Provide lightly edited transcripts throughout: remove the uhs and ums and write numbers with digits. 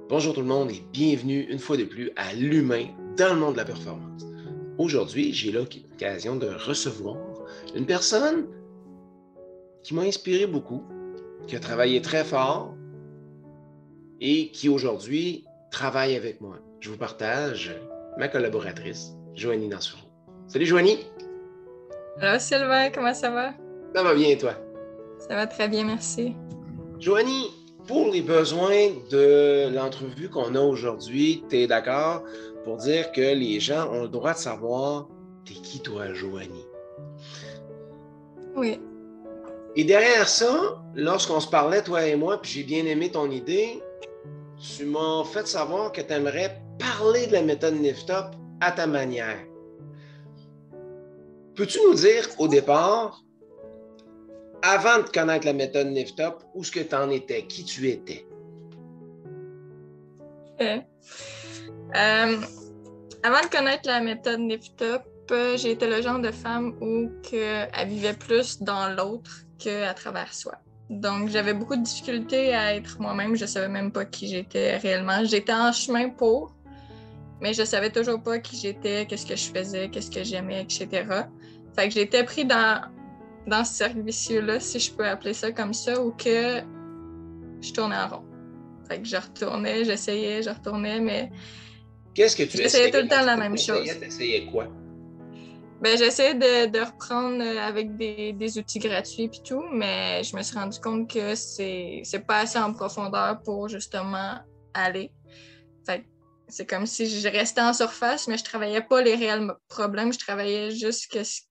Bonjour tout le monde et bienvenue une fois de plus à l'humain dans le monde de la performance. Aujourd'hui, j'ai l'occasion de recevoir une personne qui m'a inspiré beaucoup, qui a travaillé très fort et qui aujourd'hui travaille avec moi. Je vous partage ma collaboratrice, Joanie Dansureau. Salut Joanie! Allô Sylvain, comment ça va? Ça va bien et toi? Ça va très bien, merci. Joanie, pour les besoins de l'entrevue qu'on a aujourd'hui, tu es d'accord pour dire que les gens ont le droit de savoir t'es qui toi, Joanie? Oui. Et derrière ça, lorsqu'on se parlait, toi et moi, puis j'ai bien aimé ton idée, tu m'as fait savoir que tu aimerais parler de la méthode Lift-Up à ta manière. Peux-tu nous dire au départ, avant de connaître la méthode Lift-Up, où est-ce que tu en étais, qui tu étais? Avant de connaître la méthode Lift-Up, j'ai été le genre de femme où elle vivait plus dans l'autre qu'à travers soi. Donc, j'avais beaucoup de difficultés à être moi-même. Je ne savais même pas qui j'étais réellement. J'étais en chemin pour, mais je ne savais toujours pas qui j'étais, qu'est-ce que je faisais, qu'est-ce que j'aimais, etc. Fait que j'étais pris dans ce cercle vicieux-là, si je peux appeler ça comme ça, où que je tournais en rond. Fait que je retournais, j'essayais, je retournais, mais Qu'est-ce que tu j'essayais essayais? tout le temps la même chose. T'essayais quoi? Ben, j'essayais de reprendre avec des outils gratuits et tout, mais je me suis rendu compte que c'est pas assez en profondeur pour justement aller. Fait que c'est comme si je restais en surface, mais je travaillais pas les réels problèmes, je travaillais juste ce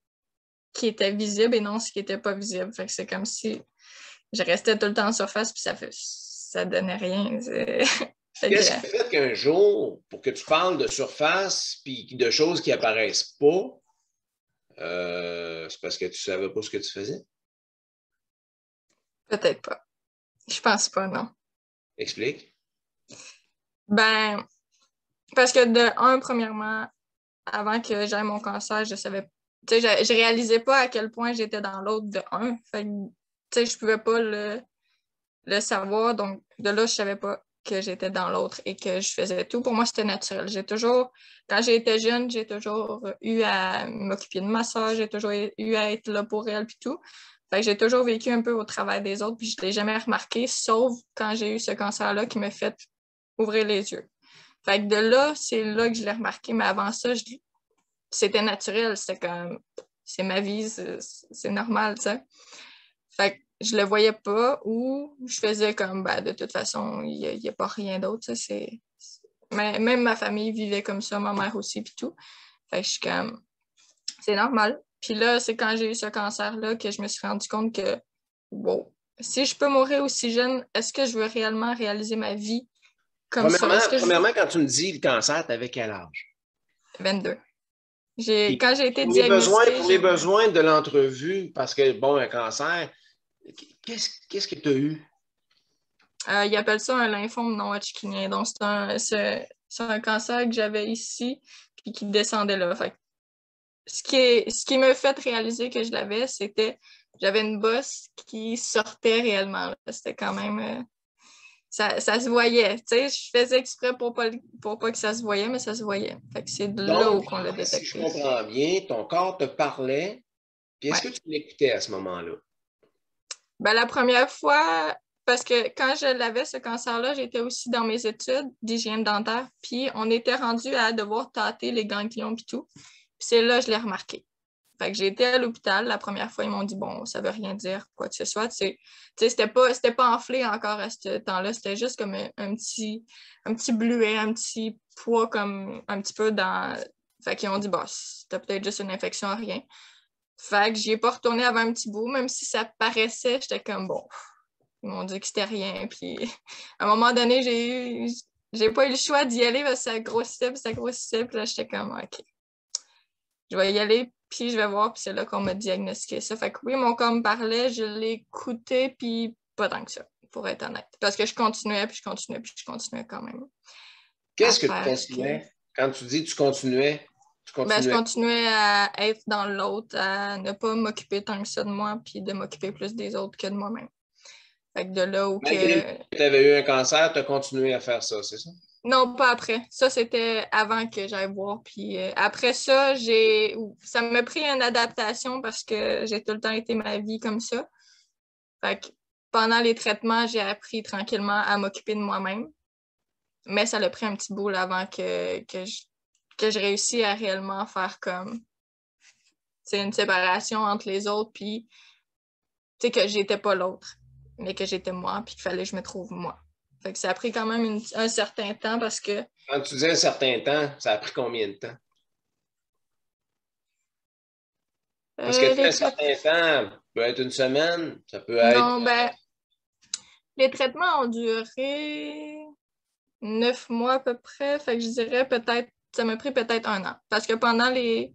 qui était visible et non ce qui était pas visible. Fait que c'est comme si je restais tout le temps en surface puis ça donnait rien. Qu'est-ce qui a fait qu'un jour, pour que tu parles de surface puis de choses qui apparaissent pas, c'est parce que tu savais pas ce que tu faisais? Peut-être pas. Je pense pas, non. Explique. Ben, parce que premièrement, avant que j'aie mon cancer, je savais, tu sais, je réalisais pas à quel point j'étais dans l'autre de un. Fait que, tu sais, je pouvais pas le savoir. Donc, de là, je savais pas que j'étais dans l'autre et que je faisais tout. Pour moi, c'était naturel. Quand j'étais jeune, j'ai toujours eu à m'occuper de ma soeur, j'ai toujours eu à être là pour elle puis tout. Fait que j'ai toujours vécu un peu au travail des autres, puis je l'ai jamais remarqué, sauf quand j'ai eu ce cancer-là qui m'a fait ouvrir les yeux. Fait que de là, c'est là que je l'ai remarqué, mais avant ça, c'était naturel, c'était comme, c'est ma vie, c'est normal, tu sais. Fait que je le voyais pas ou je faisais comme, ben, de toute façon, il y a pas rien d'autre, Mais même ma famille vivait comme ça, ma mère aussi, puis tout. Fait que je suis comme, c'est normal. Puis là, c'est quand j'ai eu ce cancer-là que je me suis rendu compte que, wow, si je peux mourir aussi jeune, est-ce que je veux réellement réaliser ma vie comme ça? Premièrement, quand tu me dis le cancer, tu avais quel âge? 22. Et Quand j'ai été pour diagnostiquée, les besoins de l'entrevue, parce que, bon, un cancer, qu'est-ce que tu as eu? ils appellent ça un lymphome non hodgkinien. Donc, c'est un cancer que j'avais ici puis qui descendait là. Fait que ce qui m'a fait réaliser que je l'avais, c'était j'avais une bosse qui sortait réellement. Là. C'était quand même... ça se voyait. Tu sais, je faisais exprès pour pas que ça se voyait, mais ça se voyait. Fait que c'est de là où Donc, on l'a si je détecté. comprends bien, ton corps te parlait, puis est-ce Ouais. que tu l'écoutais à ce moment-là? Ben, la première fois, parce que quand je l'avais, ce cancer-là, j'étais aussi dans mes études d'hygiène dentaire, puis on était rendu à devoir tâter les ganglions puis tout. Puis c'est là que je l'ai remarqué. Fait que j'ai été à l'hôpital. La première fois, ils m'ont dit, bon, ça veut rien dire, quoi que ce soit. Tu sais, c'était pas enflé encore à ce temps-là. C'était juste comme un petit bluet, un petit poids comme un petit peu dans... Fait qu'ils ont dit, bah, c'était peut-être juste une infection, rien. Fait que j'y ai pas retourné avant un petit bout, même si ça paraissait, j'étais comme bon. Ils m'ont dit que c'était rien. Puis à un moment donné, j'ai pas eu le choix d'y aller parce que ça grossissait. Puis là, j'étais comme OK. Je vais y aller, puis je vais voir, puis c'est là qu'on m'a diagnostiqué ça. Fait que oui, mon corps me parlait, je l'ai écouté, puis pas tant que ça, pour être honnête. Parce que je continuais, puis je continuais, puis je continuais quand même à Qu'est-ce que tu faire ce que. continuais? Quand tu dis tu continuais, Ben, je continuais à être dans l'autre, à ne pas m'occuper tant que ça de moi, puis de m'occuper plus des autres que de moi-même. Fait que de là où Malgré que... que tu avais eu un cancer, tu as continué à faire ça, c'est ça? Non, pas après. Ça, c'était avant que j'aille voir. Puis après ça, ça m'a pris une adaptation parce que j'ai tout le temps été ma vie comme ça. Fait que pendant les traitements, j'ai appris tranquillement à m'occuper de moi-même. Mais ça a pris un petit bout là, avant que je réussis à réellement faire comme une séparation entre les autres, puis que j'étais pas l'autre, mais que j'étais moi, puis qu'il fallait que je me trouve moi. Fait que ça a pris quand même un certain temps parce que. Quand tu disais un certain temps, ça a pris combien de temps? Parce que tu sais, Les un traitements. certain temps, ça peut être une semaine, ça peut être. Non, ben, les traitements ont duré 9 mois à peu près. Fait que je dirais peut-être, ça m'a pris peut-être un an. Parce que pendant les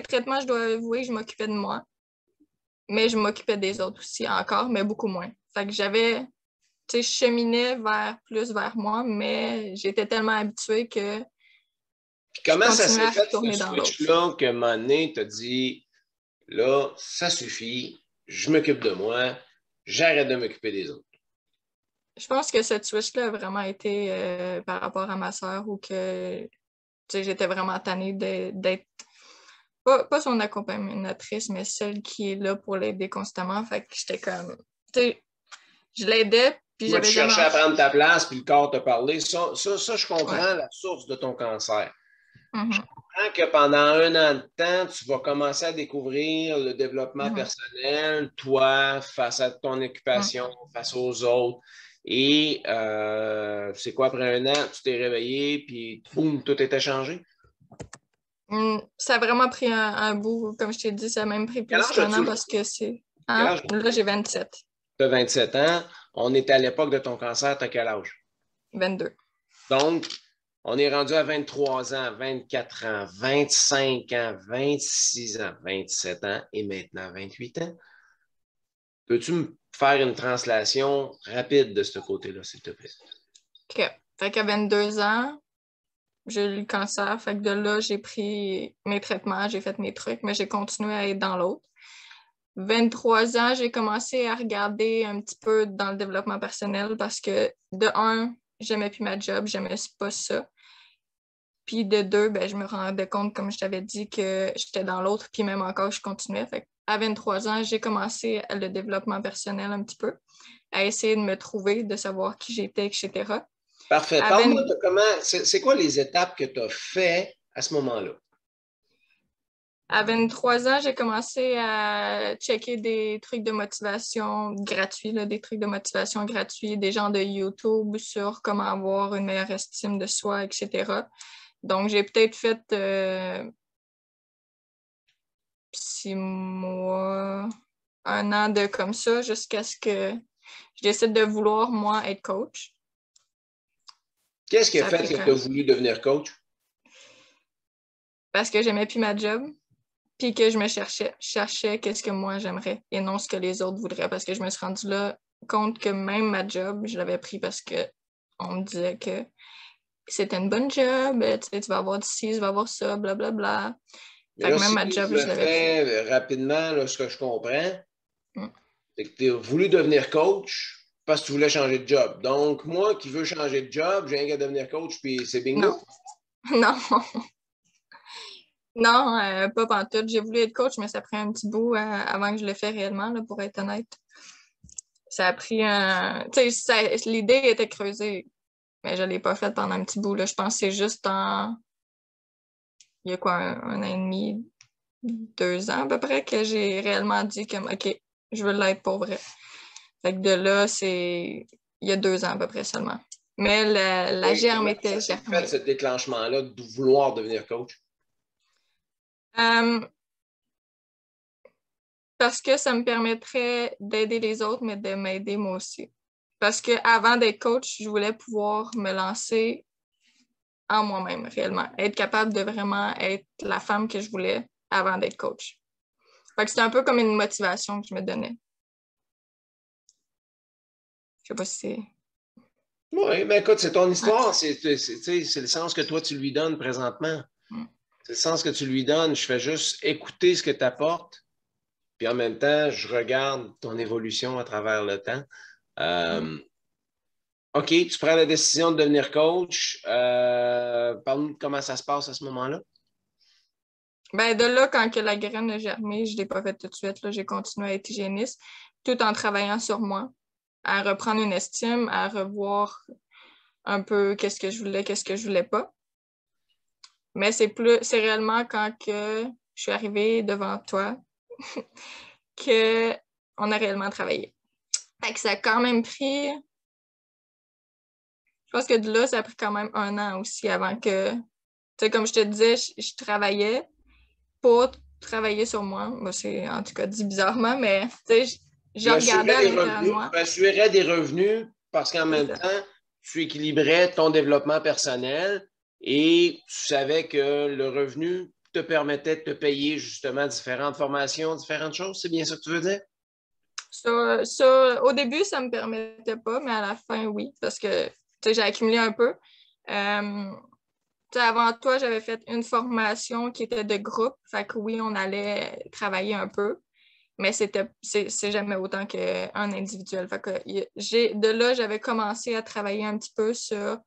traitements, je dois avouer que je m'occupais de moi. Mais je m'occupais des autres aussi encore, mais beaucoup moins. Fait que je cheminais plus vers moi, mais j'étais tellement habituée que Puis je comment ça continuais s'est à fait, ce retourner dans l'autre. switch-là, qu'à un moment donné, tu as dit, là, ça suffit, je m'occupe de moi, j'arrête de m'occuper des autres. Je pense que cette switch-là a vraiment été par rapport à ma sœur où que j'étais vraiment tannée d'être pas son accompagnatrice, mais celle qui est là pour l'aider constamment. Fait que j'étais comme, je l'aidais, puis Toi, tu j'avais jamais cherchais à envie. prendre ta place, puis le corps t'a parlé. Je comprends Ouais. la source de ton cancer. Je Mhm. comprends que pendant un an de temps, tu vas commencer à découvrir le développement Mhm. personnel, toi, face à ton occupation, face aux autres. Et c'est quoi, après un an, tu t'es réveillé, puis boum, tout était changé? Ça a vraiment pris un bout. Comme je t'ai dit, ça a même pris Quel plus âge qu'un as-tu? an parce que c'est. Quel Hein? âge? Là, j'ai 27, Tu as 27 ans. On est à l'époque de ton cancer, tu as quel âge? 22. Donc, on est rendu à 23 ans, 24 ans, 25 ans, 26 ans, 27 ans et maintenant 28 ans. Peux-tu me faire une translation rapide de ce côté-là, s'il te plaît? OK. Fait qu'à 22 ans, j'ai eu le cancer. Fait que de là, j'ai pris mes traitements, j'ai fait mes trucs, mais j'ai continué à être dans l'autre. 23 ans, j'ai commencé à regarder un petit peu dans le développement personnel parce que, de un, j'aimais plus ma job, j'aimais pas ça. Puis de deux, ben, je me rendais compte, comme je t'avais dit, que j'étais dans l'autre, puis même encore, je continuais. Fait à 23 ans, j'ai commencé le développement personnel un petit peu, à essayer de me trouver, de savoir qui j'étais, etc. Parfait. À, Parle-moi 20 de comment, c'est quoi les étapes que tu as fait à ce moment-là? à 23 ans, j'ai commencé à checker des trucs de motivation gratuits, là, des trucs de motivation gratuits, des gens de YouTube sur comment avoir une meilleure estime de soi, etc. Donc, j'ai peut-être fait 6 mois, un an de comme ça, jusqu'à ce que je décide de vouloir, moi, être coach. Qu'est-ce qui a Ça a fait pris que tu as voulu devenir coach? parce que j'aimais plus ma job, puis que je me cherchais. Je cherchais qu'est-ce que moi j'aimerais et non ce que les autres voudraient, parce que je me suis rendue là compte que même ma job, je l'avais pris parce que on me disait que c'était une bonne job, tu vas avoir ci, tu vas avoir ça, blablabla. Mais Fait que là, même si ma je job, le je l'avais pris. fais rapidement, là, ce que je comprends, Mm. c'est que tu as voulu devenir coach parce que tu voulais changer de job. Donc, moi qui veux changer de job, j'ai rien qu'à devenir coach, puis c'est Non, bingo. non, non, pas pantoute. J'ai voulu être coach, mais ça a pris un petit bout avant que je le fasse réellement, là, pour être honnête. Ça a pris un. Tu sais, l'idée était creusée, mais je ne l'ai pas faite pendant un petit bout. Là. Je pense que c'est juste il y a quoi, un an et demi, 2 ans à peu près, que j'ai réellement dit comme OK, je veux l'être pour vrai. Fait que de là, il y a 2 ans à peu près seulement. Mais la Et germe comment était ça s'est fait, germée. ce déclenchement-là, de vouloir devenir coach? Euh, Parce que ça me permettrait d'aider les autres, mais de m'aider moi aussi. Parce qu'avant d'être coach, je voulais pouvoir me lancer en moi-même, réellement. Être capable de vraiment être la femme que je voulais avant d'être coach. Fait que c'était un peu comme une motivation que je me donnais. Je sais pas si c'est. Oui, mais écoute, c'est ton Ouais. histoire. C'est le sens que toi, tu lui donnes présentement. Mm. C'est le sens que tu lui donnes. Je fais juste écouter ce que tu apportes, puis en même temps, je regarde ton évolution à travers le temps. OK, tu prends la décision de devenir coach. Parle-nous de comment ça se passe à ce moment-là. Ben, de là, quand que la graine a germé, je ne l'ai pas fait tout de suite. Là, j'ai continué à être hygiéniste, tout en travaillant sur moi, à reprendre une estime, à revoir un peu qu'est-ce que je voulais, qu'est-ce que je voulais pas. Mais c'est réellement quand que je suis arrivée devant toi qu'on a réellement travaillé. Fait que ça a quand même pris, je pense que de là, ça a pris quand même 1 an aussi avant que, tu sais, comme je te disais, je travaillais pour travailler sur moi. Moi, c'est en tout cas dit bizarrement, mais tu sais, je regardais à l'intérieur de moi. Tu assurais des revenus parce qu'en même Ça. temps, tu équilibrais ton développement personnel et tu savais que le revenu te permettait de te payer justement différentes formations, différentes choses. C'est bien ça que tu veux dire? Au début, ça ne me permettait pas, mais à la fin, oui, parce que j'ai accumulé un peu. Avant toi, j'avais fait une formation qui était de groupe. Fait que oui, on allait travailler un peu, mais c'est jamais autant qu'un individuel. Fait que de là, j'avais commencé à travailler un petit peu sur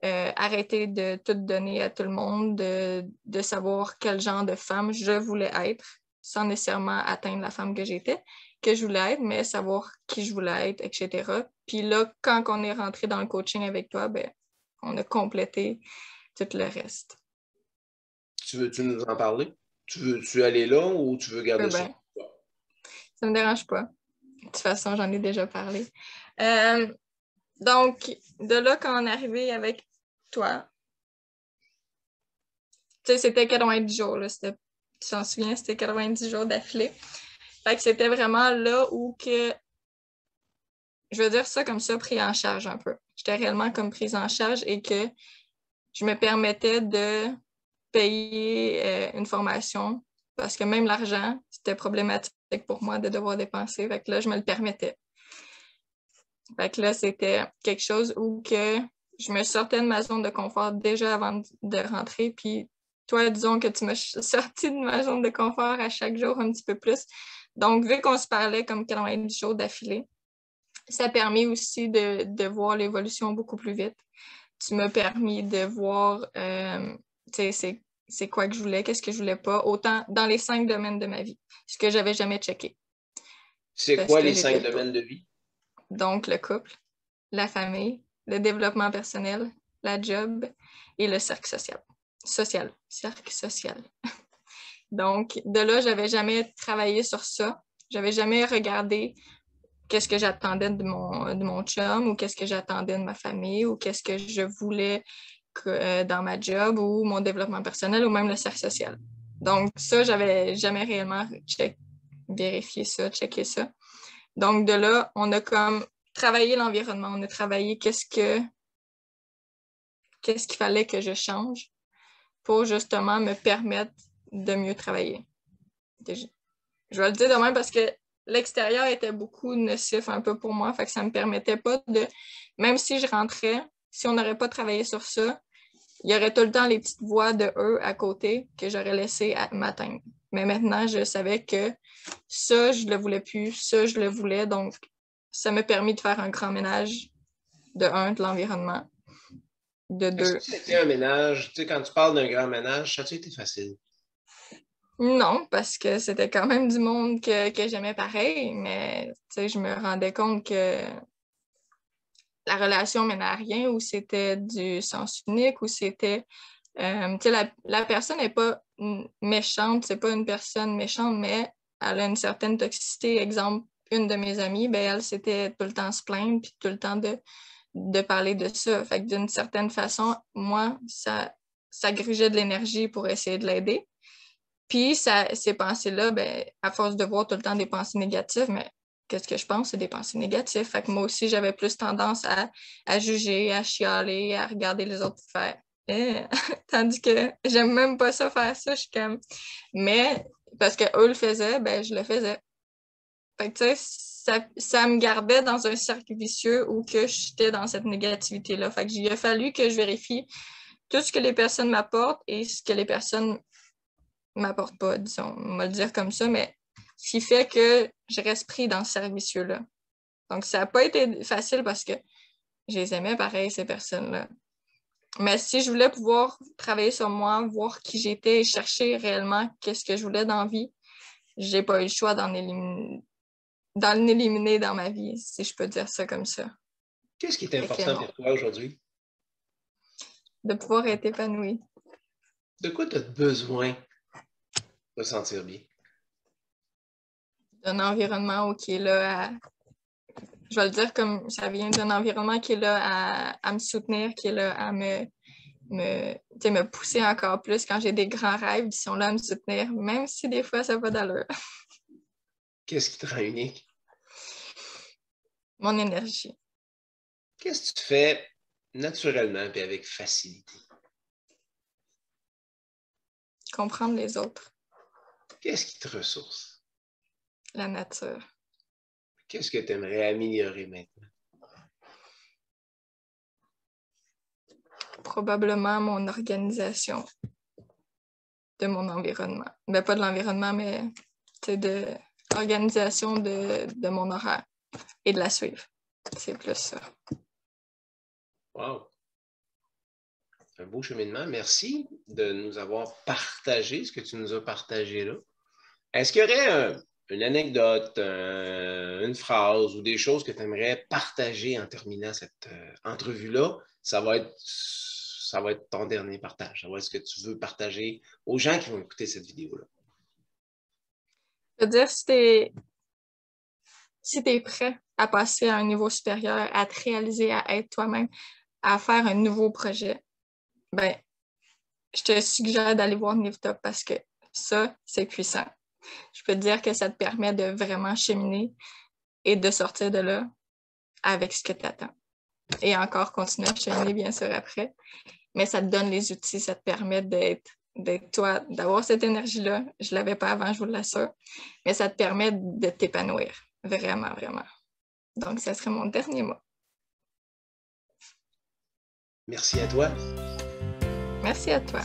arrêter de tout donner à tout le monde, de savoir quel genre de femme je voulais être, sans nécessairement atteindre la femme que je voulais être, mais savoir qui je voulais être, etc. Puis là, quand on est rentré dans le coaching avec toi, ben, on a complété tout le reste. Tu veux-tu nous en parler? Tu veux-tu aller là ou tu veux garder ça? Ben, ça me dérange pas. De toute façon, j'en ai déjà parlé. Donc, de là, quand on est arrivé avec toi, tu sais, c'était 90 jours, là, tu t'en souviens, c'était 90 jours d'affilée. Fait que c'était vraiment là où que, je veux dire ça comme ça, pris en charge un peu. J'étais réellement comme prise en charge et que je me permettais de payer une formation parce que même l'argent, c'était problématique pour moi de devoir dépenser. Fait que là, je me le permettais. Fait que là, c'était quelque chose où que je me sortais de ma zone de confort déjà avant de rentrer. Puis toi, disons que tu m'as sorti de ma zone de confort à chaque jour un petit peu plus. Donc, vu qu'on se parlait comme 90 jours d'affilée, ça a permis aussi de voir l'évolution beaucoup plus vite. Tu m'as permis de voir, c'est quoi que je voulais, qu'est-ce que je voulais pas, autant dans les 5 domaines de ma vie, ce que j'avais jamais checké. C'est quoi les 5 domaines de vie? Donc, le couple, la famille, le développement personnel, la job et le cercle cercle social. Donc, de là, j'avais jamais travaillé sur ça. J'avais jamais regardé qu'est-ce que j'attendais de mon chum ou qu'est-ce que j'attendais de ma famille ou qu'est-ce que je voulais dans ma job ou mon développement personnel ou même le cercle social. Donc, ça, j'avais jamais réellement vérifié ça, checké ça. Donc, de là, on a comme travaillé l'environnement, on a travaillé qu'est-ce qu'il fallait que je change pour justement me permettre de mieux travailler. Je vais le dire de même parce que l'extérieur était beaucoup nocif un peu pour moi, fait que ça me permettait pas de, même si je rentrais, si on n'aurait pas travaillé sur ça, il y aurait tout le temps les petites voix de eux à côté que j'aurais laissé m'atteindre. Mais maintenant, je savais que ça, je le voulais plus, ça, je le voulais, donc ça m'a permis de faire un grand ménage de l'environnement, de Est-ce deux. que c'était un ménage? Tu sais, quand tu parles d'un grand ménage, ça a été facile? Non, parce que c'était quand même du monde que j'aimais pareil, mais je me rendais compte que la relation menait à rien, ou c'était du sens unique, ou c'était... la personne n'est pas méchante, c'est pas une personne méchante, mais elle a une certaine toxicité. Exemple, une de mes amies, ben, elle, c'était tout le temps se plaindre, puis tout le temps de parler de ça. Fait que d'une certaine façon, moi, ça grugeait de l'énergie pour essayer de l'aider. Puis ces pensées-là, ben, à force de voir tout le temps des pensées négatives, mais qu'est-ce que je pense? C'est des pensées négatives. Fait que moi aussi, j'avais plus tendance à juger, à chialer, à regarder les autres faire. Tandis que j'aime même pas ça faire ça. Je suis comme. Mais parce qu'eux le faisaient, ben je le faisais. Fait que tu sais, ça me gardait dans un cercle vicieux où que j'étais dans cette négativité-là. Fait que il a fallu que je vérifie tout ce que les personnes m'apportent et ce que les personnes m'apporte pas, disons, on va le dire comme ça, mais ce qui fait que je reste pris dans ce cercle vicieux-là. Donc, ça n'a pas été facile parce que je les aimais pareil, ces personnes-là. Mais si je voulais pouvoir travailler sur moi, voir qui j'étais et chercher réellement qu'est-ce que je voulais dans la vie, j'ai pas eu le choix d'en éliminer dans ma vie, si je peux dire ça comme ça. Qu'est-ce qui est important pour toi aujourd'hui? De pouvoir être épanouie. De quoi tu as besoin de te sentir bien? D'un environnement qui est là je vais le dire comme ça vient d'un environnement qui est là à me soutenir, qui est là à me pousser encore plus quand j'ai des grands rêves, ils sont là à me soutenir, même si des fois ça va d'allure. Qu'est-ce qui te rend unique? Mon énergie. Qu'est-ce que tu fais naturellement et avec facilité? Comprendre les autres. Qu'est-ce qui te ressource? La nature. Qu'est-ce que tu aimerais améliorer maintenant? Probablement mon organisation de mon environnement. Ben, pas de l'environnement, mais de l'organisation de mon horaire et de la suivre. C'est plus ça. Wow! Un beau cheminement. Merci de nous avoir partagé ce que tu nous as partagé là. Est-ce qu'il y aurait une anecdote, une phrase ou des choses que tu aimerais partager en terminant cette entrevue-là? Ça va être ton dernier partage. Ça va être ce que tu veux partager aux gens qui vont écouter cette vidéo-là. Je veux dire, si tu es prêt à passer à un niveau supérieur, à te réaliser, à être toi-même, à faire un nouveau projet, ben, je te suggère d'aller voir Lift-Up parce que ça, c'est puissant. Je peux te dire que ça te permet de vraiment cheminer et de sortir de là avec ce que tu attends. Et encore continuer à cheminer, bien sûr, après. Mais ça te donne les outils, ça te permet d'être toi, d'avoir cette énergie-là. Je ne l'avais pas avant, je vous l'assure. Mais ça te permet de t'épanouir. Vraiment, vraiment. Donc, ça serait mon dernier mot. Merci à toi. Merci à toi.